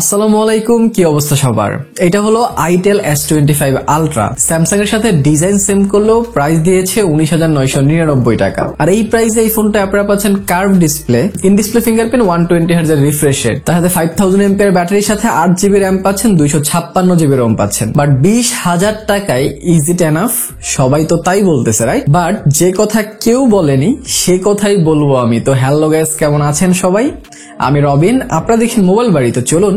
আসসালামু আলাইকুম, কি অবস্থা সবার? এটা হলো আইটেল S25 আলট্রা। স্যামসাং এর সাথে ডিজাইন সেম করলেও প্রাইস দিয়েছে 19,999 টাকা। আর এই প্রাইসে এই ফোনটা আপনারা পাচ্ছেন curve display, in display fingerprint, 120 Hz এর রিফ্রেশ রেট, তার সাথে 5000 mAh ব্যাটারির সাথে 8GB RAM পাচ্ছেন, 256GB ROM পাচ্ছেন। বাট 20,000 টাকায় ইজ ইট এনাফ? সবাই তো তাই বলতেছে, রাইট? বাট যে কথা কেউ বলেনি সে কথাই বলবো আমি। তো হ্যালো গাইস, কেমন আছেন সবাই? আমি রবিন, আপনারা দেখেন মোবাইল বাড়ি। তো চলুন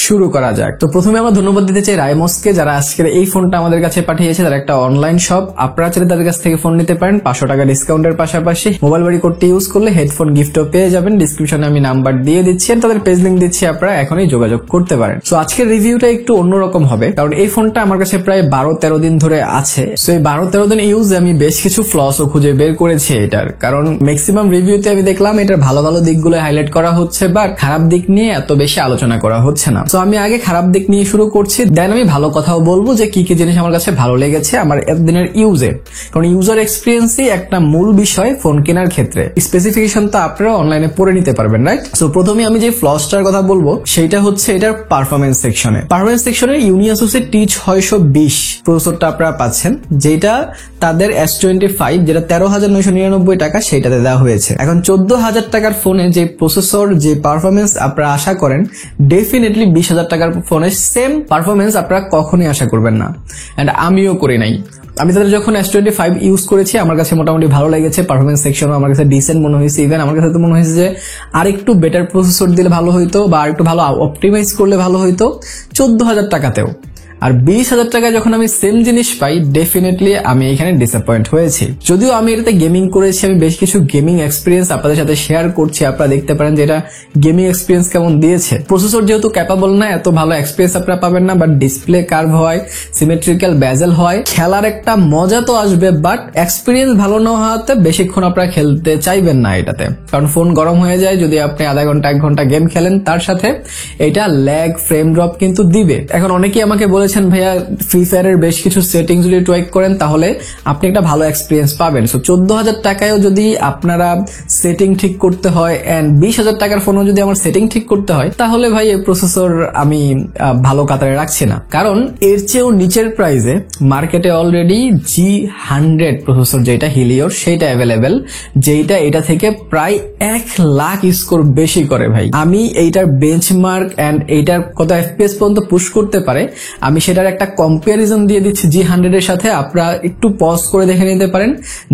শুরু করা যাক। তো প্রথমে আমরা ধন্যবাদ দিতে চাই রাইমোসকে, যারা আজকের এই ফোনটা আমাদের কাছে পাঠিয়েছে। তারা একটা অনলাইন শপ, আপনারা চাইলে তাদের কাছ থেকে ফোন নিতে পারেন 500 টাকা ডিসকাউন্টের পাশাপাশি মোবাইল বাড়ি কোডটি ইউজ করলে হেডফোন গিফটও পেয়ে যাবেন। ডিসক্রিপশনে আমি নাম্বার দিয়ে দিচ্ছি, তাদের পেজ লিংক দিচ্ছি, আপনারা এখনই যোগাযোগ করতে পারেন। সো আজকের রিভিউটা একটু অন্যরকম হবে, কারণ এই ফোনটা আমার কাছে প্রায় 12-13 দিন ধরে আছে। সো এই 12-13 দিন ইউজে আমি বেশ কিছু ফ্লসও খুঁজে বের করেছি এটার, কারণ ম্যাক্সিমাম রিভিউতে আমি দেখলাম এটার ভালো ভালো দিকগুলো হাইলাইট করা হচ্ছে, বাট খারাপ দিক নিয়ে এত বেশি আলোচনা করা হচ্ছে না। তো আমি আগে খারাপ দিক নিয়ে শুরু করছি, দেন আমি ভালো কথাও বলবো যে কি কি জিনিস আমার কাছে ভালো লেগেছে আমার এতদিনের ইউজে। কারণ ইউজার এক্সপিরিয়েন্সই একটা মূল বিষয় ফোন কেনার ক্ষেত্রে। স্পেসিফিকেশন তো আপনারা অনলাইনে পড়ে নিতে পারবেন, রাইট? সো প্রথমে আমি যে ফ্লসটার কথা বলবো সেটা হচ্ছে এটার পারফরমেন্স সেকশনে। পারফরমেন্স সেকশনে ইউনিয়াসোসের T620 প্রসেসরটা আপনারা পাচ্ছেন, যেটা তাদের S25 যেটা 13,999 টাকা সেটাতে দেওয়া হয়েছে। এখন 14,000 টাকার ফোনে যে প্রসেসর, যে পারফরমেন্স আপনারা আশা করেন, ডেফিনেটলি 20,000 টাকার ফোনে সেম পারফরমেন্স আপনারা কখনোই আশা করবেন না। এন্ড আমিও করি নাই। আমি তাদের যখন S25 ইউজ করেছি আমার কাছে মোটামুটি ভালো লেগেছে। পারফরমেন্স সেকশনও আমার কাছে ডিসেন্ট মনে হয়েছে। ইভেন আমার কাছে তো মনে হয়েছে যে আরেকটু বেটার প্রসেসর দিলে ভালো হইতো বা আরেকটু ভালো অপটিমাইজ করলে ভালো হইতো 14,000 টাকাতেও। আর 20,000 টাকায় যখন আমি সেম জিনিস পাই, ডেফিনেটলি আমি এখানে ডিসঅ্যাপয়েন্ট হয়েছি। যদিও আমি এটাতে গেমিং করেছি, আমি বেশ কিছু গেমিং এক্সপিরিয়েন্স আপনাদের সাথে শেয়ার করছি, আপনারা দেখতে পারেন যে এটা গেমিং এক্সপিরিয়েন্স কেমন দিয়েছে। প্রসেসর যেহেতু ক্যাপাবল না, এত ভালো এক্সপিরিয়েন্স আপনারা পাবেন না, বাট ডিসপ্লে কার্ভ হয়, সিমেট্রিক্যাল বেজেল হয়, খেলার একটা মজা তো আসবে, বাট এক্সপিরিয়েন্স ভালো না হওয়াতে বেশিক্ষণ আপনারা খেলতে চাইবেন না এটাতে, কারণ ফোন গরম হয়ে যায় যদি আপনি আধা ঘন্টা 1 ঘন্টা গেম খেলেন। তার সাথে এটা ল্যাগ, ফ্রেম ড্রপ কিন্তু দিবে। এখন অনেকেই আমাকে বলেছেন ভাইয়া ফ্রি ফায়ারের বেশ কিছু সেটিংস যদি টুইক করেন তাহলে আপনি একটা ভালো এক্সপিরিয়েন্স পাবেন। সো 14,000 টাকায়ও যদি আপনারা সেটিং ঠিক করতে হয় এন্ড 20,000 টাকার ফোনও যদি আমার সেটিং ঠিক করতে হয়, তাহলে ভাই এই প্রসেসর আমি ভালো কাতারে রাখছি না। কারণ এর চেয়েও নিচের প্রাইসে মার্কেটে অলরেডি G100 প্রসেসর, যেটা হিলিওর, সেটা অ্যাভেলেবেল, যেটা এটা থেকে প্রায় 1 লাখ স্কোর বেশি করে। ভাই আমি এইটার বেঞ্চমার্ক এন্ড এইটার কত FPS পর্যন্ত পুশ করতে পারে আমি সেটার একটা কম্পারিজন দিয়ে দিচ্ছি G100 এর সাথে। আপনারা একটু পজ করে দেখে নিতে পারেন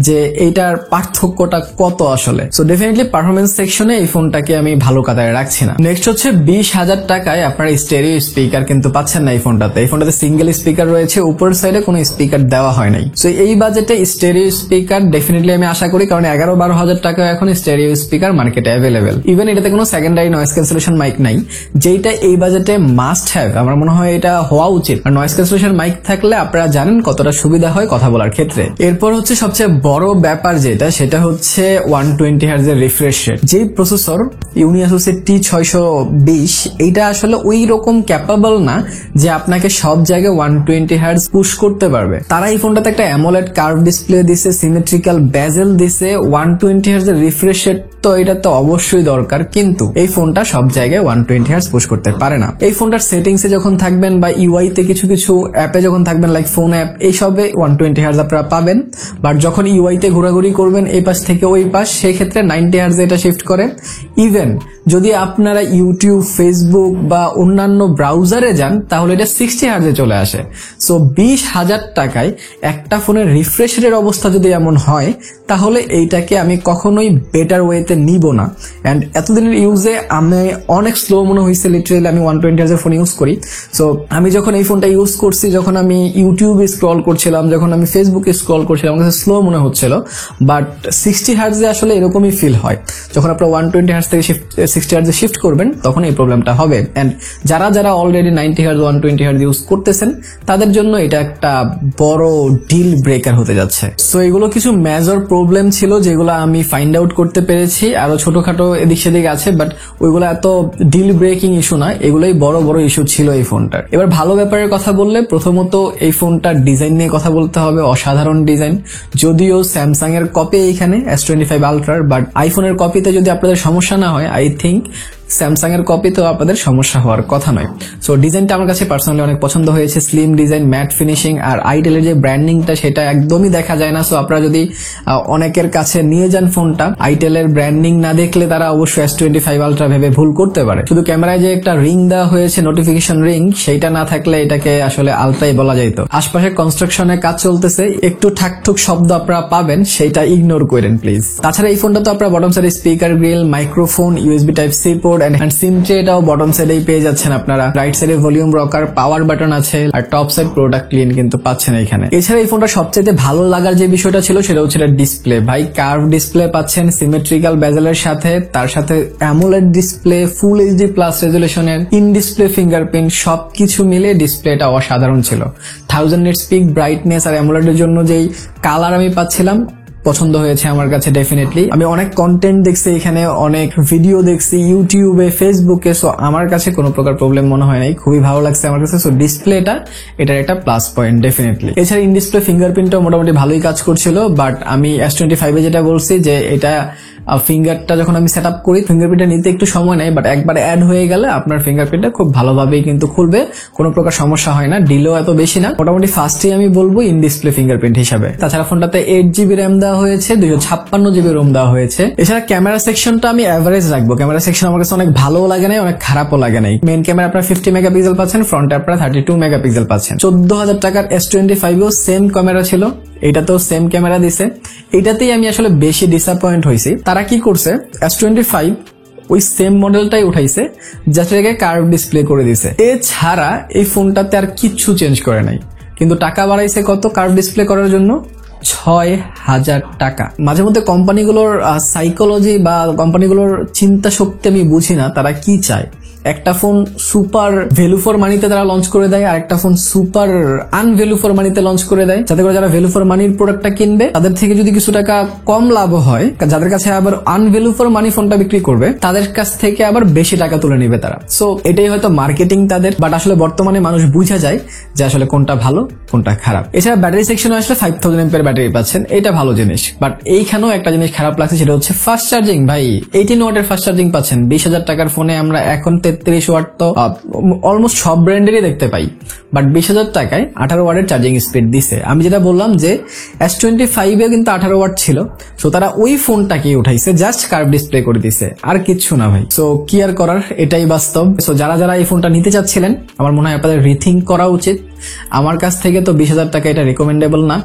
যে এইটার পার্থক্যটা কত আসলে। সো ডেফিনেটলি পারফরমেন্স সেকশনে এই ফোনটাকে আমি ভালো কাতারে রাখছি না। নেক্সট হচ্ছে 20,000 টাকায় আপনারা স্টেরিও স্পিকার কিন্তু পাচ্ছেন না এই ফোনটাতে। এই ফোনটাতে সিঙ্গেল স্পিকার রয়েছে, উপরের সাইডে কোনো স্পিকার দেওয়া হয় নাই। সো এই বাজেটে স্টেরিও স্পিকার ডেফিনেটলি আমি আশা করি, কারণ 11-12,000 টাকা এখন স্টেরিও স্পিকার মার্কেটে অ্যাভেলেবেল। ইভেন এটাতে কোনো সেকেন্ডারি নয়েজ ক্যান্সেলেশন মাইক নাই, যেটা এই বাজেটে মাস্ট হ্যাভ। আমার মনে হয় এটা হওয়া উচিত। আর নয়েজ ক্যান্সেলেশন মাইক থাকলে আপনারা জানেন কতটা সুবিধা হয় কথা বলার ক্ষেত্রে। এরপর হচ্ছে সবচেয়ে বড় ব্যাপার যেটা, সেটা হচ্ছে 120 Hz এর রিফ্রেশ রেট। যে প্রসেসর ইউনিয়াসোসের T620, এটা আসলে ওই রকম ক্যাপাবল না যে আপনাকে সব জায়গায় 120 Hz পুশ করতে পারবে। তারা এই ফোনটাতে একটা অ্যামোলেড কার্ভ ডিসপ্লে দিছে, সিমেট্রিক্যাল বেজেল দিছে, 120 Hz এর রিফ্রেশ রেট তো এটা তো অবশ্যই দরকার, কিন্তু এই ফোনটা সব জায়গায় 120 Hz পুশ করতে পারে না। এই ফোনটার সেটিংসে যখন থাকবেন বা ইউআই তে কিছু কিছু অ্যাপে যখন থাকবেন, লাইক ফোন অ্যাপ, এইসবে 120 Hz আপনারা পাবেন। বাট যখন ইউআই তে ঘোরাঘুরি করবেন এই পাশ থেকে ওই পাশ, সেই ক্ষেত্রে 90 Hz এটা শিফট করে। ইভেন যদি আপনারা ইউটিউব, ফেসবুক বা অন্যান্য ব্রাউজারে যান তাহলে এটা 60 Hz এ চলে আসে। সো 20,000 টাকায় একটা ফোনের রিফ্রেশ রেটের অবস্থা যদি এমন হয়, তাহলে এইটাকে আমি কখনোই বেটার ওয়েতে নিব না। এন্ড এতদিনের ইউজে আমি অনেক স্লো মনে হয়েছে। লিটারেলি আমি 120 Hz এর ফোন ইউজ করি। সো আমি যখন এই ফোনটা ইউজ করছি, যখন আমি ইউটিউবে স্ক্রল করছিলাম, যখন আমি ফেসবুকে স্ক্রল করছিলাম, আমার কাছে স্লো মনে হচ্ছিল। বাট 60 Hz এ আসলে এরকমই ফিল হয়। যখন আপনারা 120 Hz থেকে 60 Hz এ শিফট করবেন তখন এই প্রবলেমটা হবে। এন্ড যারা যারা অলরেডি 90 Hz 120 Hz ইউজ করতেছেন তাদের জন্য এটা একটা বড় ডিল ব্রেকার হতে যাচ্ছে। সো এগুলো কিছু মেজর প্রবলেম ছিল যেগুলো আমি ফাইন্ড আউট করতে পেরেছি। আরো ছোটখাটো এদিক সেদিক আছে, বাট ওইগুলো এত ডিল ব্রেকিং ইস্যু না, এগুলোই বড় বড় ইস্যু ছিল এই ফোনটার। এবার ভালো ব্যাপারের কথা বললে, প্রথমত এই ফোনটার ডিজাইন নিয়ে কথা বলতে হবে। অসাধারণ ডিজাইন। যদিও স্যামসাং এর কপি এইখানে S25 আলট্রার, বাট আইফোনের কপিতে যদি আপনাদের সমস্যা না হয়, আই থিঙ্ক স্যামসাং এর কপি, তো আপনাদের সমস্যা হওয়ার কথা নয়। সো ডিজাইনটা আমার কাছে পার্সোনালি অনেক পছন্দ হয়েছে, স্লিম ডিজাইন, ম্যাট ফিনিশিং, আর আইটেলের যে ব্র্যান্ডিংটা সেটা একদমই দেখা যায় না। সো আপনারা যদি অনেকের কাছে নিয়ে যান ফোনটা, আইটেলের ব্র্যান্ডিং না দেখলে তারা অবশ্যই S25 আলট্রা ভেবে ভুল করতে পারে। শুধু ক্যামেরায় যে একটা রিং দেওয়া হয়েছে, নোটিফিকেশন রিং, সেইটা না থাকলে এটাকে আসলে আলট্রাই বলা যেত। আশপাশে কনস্ট্রাকশনের কাজ চলতেছে, একটু ঠাকঠুক শব্দ আপনারা পাবেন, সেইটা ইগনোর করেন প্লিজ। তাছাড়া এই ফোনটা তো আপনারা বটম সাইডে speaker grill, microphone, USB type C port and SIM tray, এটাও বটম সাইডেই পেয়ে যাচ্ছেন আপনারা। রাইট সাইডে ভলিউম রকার, পাওয়ার বাটন আছে, আর টপ সাইড প্রোডাক্ট ক্লিন কিন্তু পাচ্ছেন এখানে। এছাড়া এই ফোনটা সবচেয়ে ভালো লাগার যে বিষয়টা ছিল সেটা হচ্ছে ডিসপ্লে। ভাই কার্ভ ডিসপ্লে পাচ্ছেন সিমেট্রিক্যাল বেজেলের সাথে, তার সাথে AMOLED display, full HD plus রেজুলেশনের, ইন ডিসপ্লে ফিঙ্গারপ্রিন্ট, সবকিছু মিলে ডিসপ্লেটা অসাধারণ ছিল। 1000 নিটস পিক ব্রাইটনেস আর অ্যামোলেডের জন্য যেই কালার আমি পাচ্ছিলাম, পছন্দ হয়েছে আমার কাছে ডেফিনেটলি। আমি অনেক কন্টেন্ট দেখছি এখানে, অনেক ভিডিও দেখছি ইউটিউবে, ফেসবুকে, সো আমার কাছে কোনো প্রকার প্রবলেম মনে হয় নাই, খুবই ভালো লাগছে আমার কাছে। সো ডিসপ্লেটা এটার একটা প্লাস পয়েন্ট ডেফিনেটলি। এছাড়া ইন ডিসপ্লে ফিঙ্গারপ্রিন্টও মোটামুটি ভালোই কাজ করছিল, বাট আমি S25 যেটা বলছি যে এটা ফিঙ্গারটা যখন আমি সেট আপ করি, ফিঙ্গারপ্রিন্টটা নিতে একটু সময় নেয়, বাট একবার অ্যাড হয়ে গেলে আপনার ফিঙ্গারপ্রিন্টটা খুব ভালোভাবেই কিন্তু খুলবে, কোনো প্রকার সমস্যা হয় না, ডিলেও এত বেশি না। মোটামুটি ফার্স্টে আমি বলবো ইন ডিসপ্লে ফিঙ্গারপ্রিন্ট হিসাবে। তাছাড়া ফোনটাতে 8GB র্যাম দেওয়া হয়েছে, 256GB রোম দেওয়া হয়েছে। এছাড়া ক্যামেরা সেকশনটা আমি অ্যাভারেজ রাখবো। ক্যামেরা সেকশন আমার কাছে অনেক ভালোও লাগে নাই, অনেক খারাপও লাগে নাই। মেইন ক্যামেরা আপনার 50 মেগাপিক্সেল পাচ্ছেন, ফ্রন্টে আপনারা 32 মেগাপিক্সেল পাচ্ছেন। 14,000 টাকার S25 সেম ক্যামেরা ছিল, এটাতেও সেম ক্যামেরা দিছে। এটাতেই আমি আসলে বেশি ডিসঅ্যাপয়েন্ট হয়েছি। তারা কি করছে, S25 ওই সেম মডেলটাই উঠাইছে, জাস্ট এটাকে কার্ভ ডিসপ্লে করে দিছে। এছাড়া এই ফোনটাতে আর কিচ্ছু চেঞ্জ করে নাই, কিন্তু টাকা বাড়াইছে কত কার্ভ ডিসপ্লে করার জন্য? 6,000 টাকা। মাঝে মধ্যে কোম্পানিগুলোর সাইকোলজি বা কোম্পানিগুলোর চিন্তা শক্তি আমি বুঝি না, তারা কি চায়। একটা ফোন সুপার ভ্যালু ফর মানিতে তারা লঞ্চ করে দেয়, আর একটা ফোন সুপার আনভ্যালু ফর মানিতে লঞ্চ করে দেয়, যাতে করে যারা ভ্যালু ফর মানির প্রোডাক্টটা কিনবে তাদের থেকে যদি কিছু টাকা কম লাভ হয়, যাদের কাছে আবার আনভ্যালু ফর মানি ফোনটা বিক্রি করবে তাদের কাছ থেকে আবার বেশি টাকা তুলে নেবে তারা। সো এটাই হয়তো মার্কেটিং তাদের, বাট আসলে বর্তমানে মানুষ বুঝা যায় যে আসলে কোনটা ভালো কোনটা খারাপ। এছাড়া ব্যাটারি সেকশনে আসলে 5000 mAh ব্যাটারি পাচ্ছেন, এটা ভালো জিনিস, বাট এইখানেও একটা জিনিস খারাপ লাগছে, সেটা হচ্ছে ফাস্ট চার্জিং। ভাই 18 ওয়াটের ফাস্ট চার্জিং পাচ্ছেন 20,000 টাকার ফোনে। আমরা এখন 33 ওয়াট তো অলমোস্ট সব ব্র্যান্ডেরই দেখতে পাই, বাট 20,000 টাকায় 18 ওয়াটের চার্জিং স্পিড দিছে। আমি যেটা বললাম যে S25 এ কিন্তু 18 ওয়াট ছিল, সো তারা ওই ফোনটাকে উঠাইছে, জাস্ট কার্ভ ডিসপ্লে করে দিছে, আর কিচ্ছু না ভাই। সো কি আর করার, এটাই বাস্তব। সো যারা যারা এই ফোনটা নিতে চাচ্ছিলেন, আমার মনে হয় আপনাদের রিথিঙ্ক করা উচিত। আমার কাছ থেকে তো 20,000 টাকা এটা রিকমেন্ডেবল না,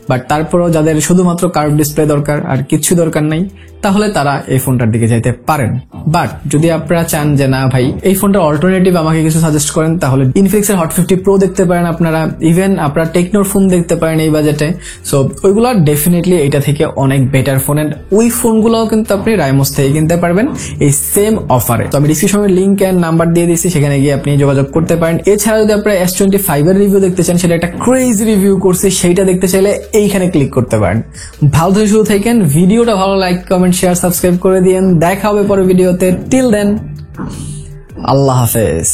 বাট তারপরও যাদের শুধুমাত্র কার্ভ ডিসপ্লে দরকার আর কিচ্ছু দরকার নাই, তাহলে তারা এই ফোনটার দিকে যাইতে পারেন। বাট যদি আপনারা চান যে না ভাই এই ফোনটার অল্টারনেটিভ আমাকে কিছু সাজেস্ট করেন, তাহলে ইনফিনিক্সের হট 50 প্রো দেখতে পারেন আপনারা, ইভেন আপনারা টেকনোর ফোন দেখতে পারেন এই বাজেটে। সো ওইগুলো ডেফিনেটলি এটা থেকে অনেক বেটার ফোন, এন্ড ওই ফোনগুলোও কিন্তু আপনি রাইমোস থেকে কিনতে পারবেন এই সেম অফারে। তো আমি ডিসক্রিপশনে লিঙ্ক এন্ড নাম্বার দিয়ে দিচ্ছি, সেখানে গিয়ে আপনি যোগাযোগ করতে পারেন। এছাড়া যদি আপনারা S25 এর রিভিউ দেখতে চান, সেটা একটা ক্রেজি রিভিউ করছি, সেইটা দেখতে চাইলে এইখানে ক্লিক করতে পারেন। ভালো থেকে শুরু থাকেন, ভিডিওটা ভালো লাইক কমেন্ট শেয়ার সাবস্ক্রাইব করে দিয়েন। দেখা হবে পরে ভিডিওতে। টিল দেন, আল্লাহ হাফেজ।